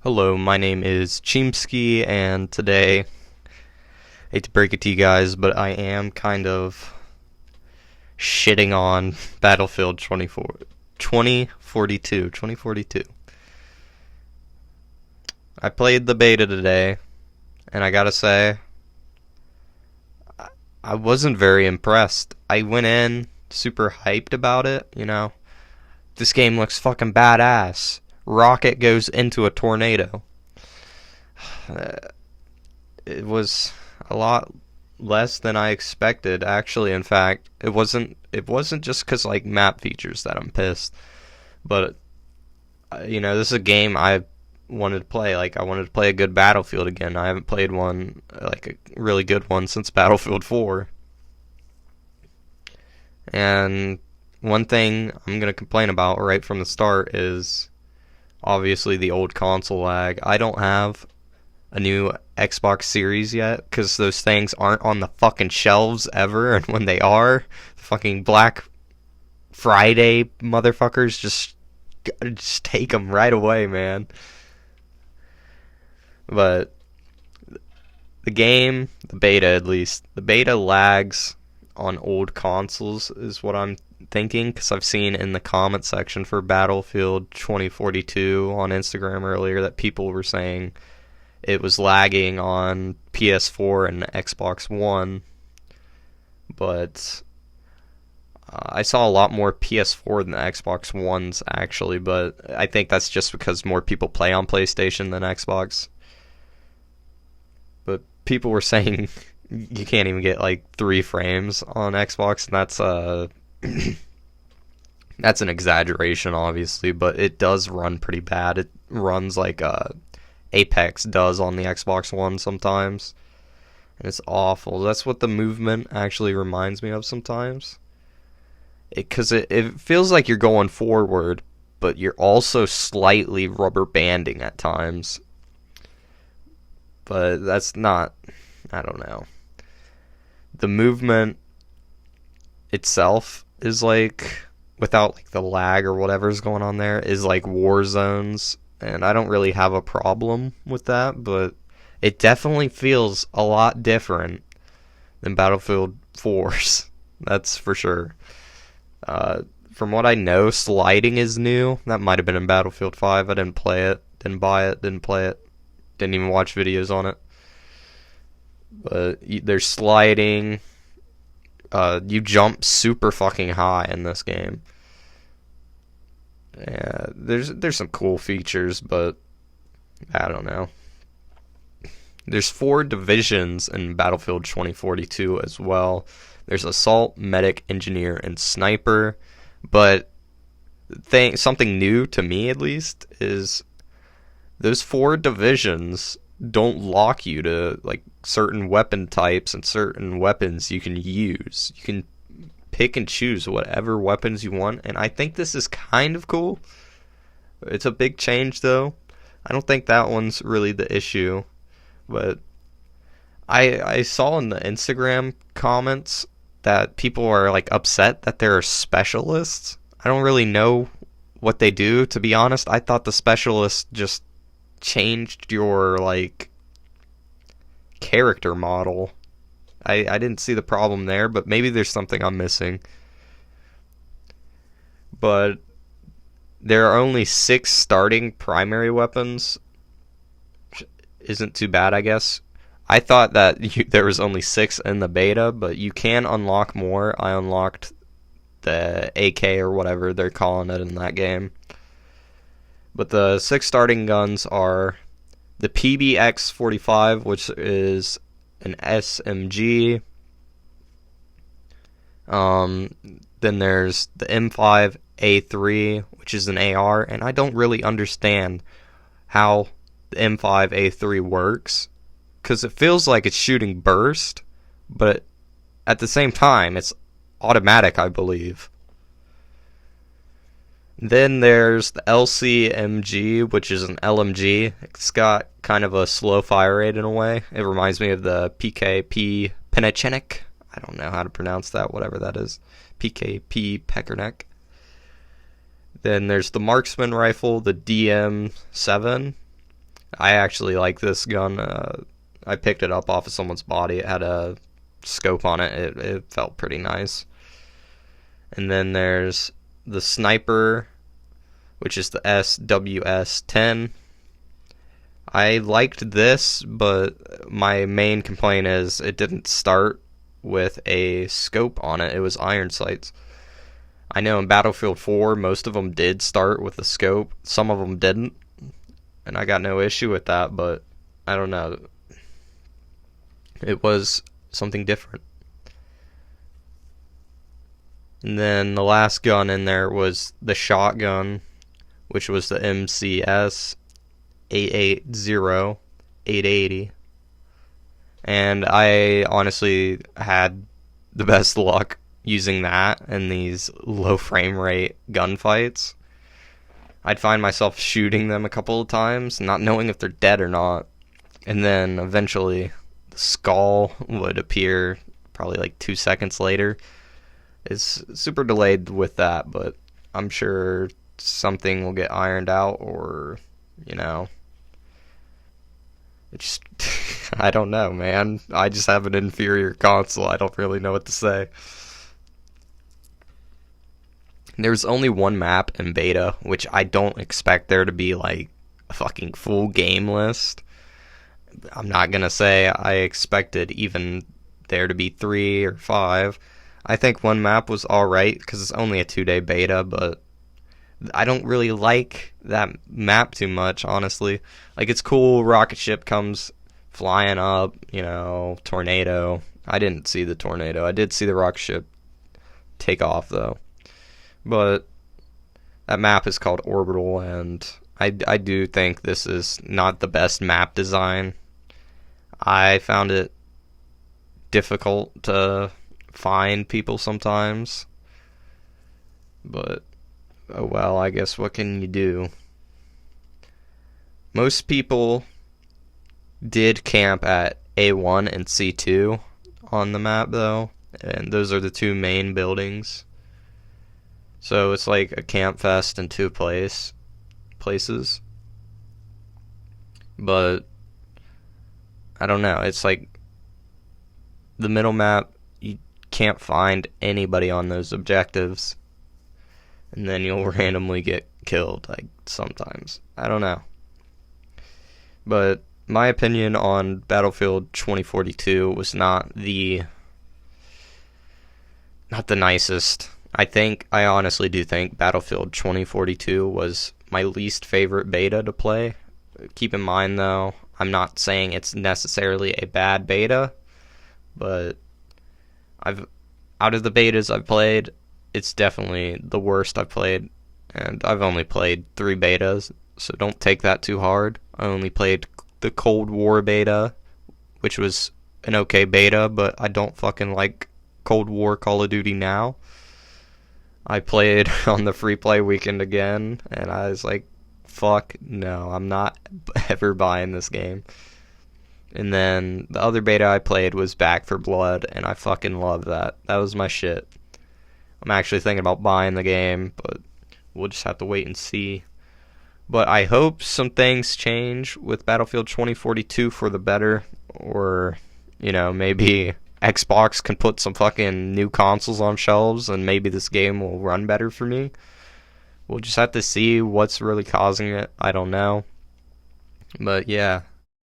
Hello, my name is Chimsky, and today, hate to break it to you guys, but I am kind of shitting on Battlefield 2042. I played the beta today, and I gotta say, I wasn't very impressed. I went in super hyped about it. This game looks fucking badass. Rocket goes into a tornado. It was a lot less than I expected. Actually, in fact, it wasn't just because like map features that I'm pissed, but this is a game I wanted to play. Like I wanted to play a good Battlefield again. I haven't played one like a really good one since Battlefield 4. And one thing I'm gonna complain about right from the start is obviously the old console lag. I don't have a new Xbox Series yet because those things aren't on the fucking shelves ever, and when they are, the fucking Black Friday motherfuckers just take them right away, man. But the beta at least, the beta lags on old consoles is what I'm thinking, because I've seen in the comment section for Battlefield 2042 on Instagram earlier that people were saying it was lagging on PS4 and Xbox One, but I saw a lot more PS4 than the Xbox Ones actually, but I think that's just because more people play on PlayStation than Xbox. But people were saying you can't even get like 3 frames on Xbox, and that's an exaggeration, obviously, but it does run pretty bad. It runs like Apex does on the Xbox One sometimes, and it's awful. That's what the movement actually reminds me of sometimes. Because it feels like you're going forward, but you're also slightly rubber banding at times. But that's not, I don't know. The movement itself is like, without like the lag or whatever's going on there, is like war zones, and I don't really have a problem with that, but it definitely feels a lot different than Battlefield 4's. That's for sure. From what I know, sliding is new. That might have been in Battlefield 5. I didn't play it, didn't buy it, didn't play it, didn't even watch videos on it. But there's sliding. You jump super fucking high in this game. Yeah, there's some cool features, but I don't know. There's 4 divisions in Battlefield 2042 as well. There's Assault, Medic, Engineer, and Sniper. But something new to me, at least, is those 4 divisions don't lock you to like certain weapon types and certain weapons you can use. You can pick and choose whatever weapons you want, and I think this is kind of cool. It's a big change, though. I don't think that one's really the issue, but I saw in the Instagram comments that people are like upset that there are specialists. I don't really know what they do, to be honest. I thought the specialists just changed your like character model. I didn't see the problem there, but maybe there's something I'm missing. But there are only 6 starting primary weapons. Isn't too bad, I guess. I thought that there was only 6 in the beta, but you can unlock more. I unlocked the AK or whatever they're calling it in that game. But the 6 starting guns are the PBX-45, which is an SMG. Then there's the M5A3, which is an AR, and I don't really understand how the M5A3 works, because it feels like it's shooting burst, but at the same time, it's automatic, I believe. Then there's the LCMG, which is an LMG. It's got kind of a slow fire rate in a way. It reminds me of the PKP Penachenic. I don't know how to pronounce that, whatever that is. PKP Peckerneck. Then there's the marksman rifle, the DM7. I actually like this gun. I picked it up off of someone's body. It had a scope on it. It felt pretty nice. And then there's the sniper, which is the SWS-10. I liked this, but my main complaint is it didn't start with a scope on it. It was iron sights. I know in Battlefield 4, most of them did start with a scope. Some of them didn't, and I got no issue with that, but I don't know. It was something different. And then the last gun in there was the shotgun, which was the MCS 880 880. And I honestly had the best luck using that in these low frame rate gunfights. I'd find myself shooting them a couple of times, not knowing if they're dead or not. And then eventually the skull would appear probably like 2 seconds later. It's super delayed with that, but I'm sure something will get ironed out, or, you know, it just, I don't know, man. I just have an inferior console. I don't really know what to say. There's only one map in beta, which I don't expect there to be like a fucking full game list. I'm not gonna say I expected even there to be 3 or 5. I think one map was alright because it's only a 2-day beta, but I don't really like that map too much, honestly. Like, it's cool, rocket ship comes flying up, you know, tornado. I didn't see the tornado. I did see the rocket ship take off, though. But that map is called Orbital, and I do think this is not the best map design. I found it difficult to find people sometimes, but oh well, I guess what can you do? Most people did camp at A1 and C2 on the map, though, and those are the two main buildings. So it's like a camp fest in two places. But I don't know, it's like the middle map, you can't find anybody on those objectives, and then you'll randomly get killed, like, sometimes. I don't know. But my opinion on Battlefield 2042 was not the nicest. I honestly do think Battlefield 2042 was my least favorite beta to play. Keep in mind, though, I'm not saying it's necessarily a bad beta, but out of the betas I've played, it's definitely the worst I've played, and I've only played 3 betas, so don't take that too hard. I only played the Cold War beta, which was an okay beta, but I don't fucking like Cold War Call of Duty now. I played on the free play weekend again, and I was like, fuck no, I'm not ever buying this game. And then the other beta I played was Back 4 Blood, and I fucking love that. That was my shit. I'm actually thinking about buying the game, but we'll just have to wait and see. But I hope some things change with Battlefield 2042 for the better, or, you know, maybe Xbox can put some fucking new consoles on shelves, and maybe this game will run better for me. We'll just have to see what's really causing it. I don't know. But yeah,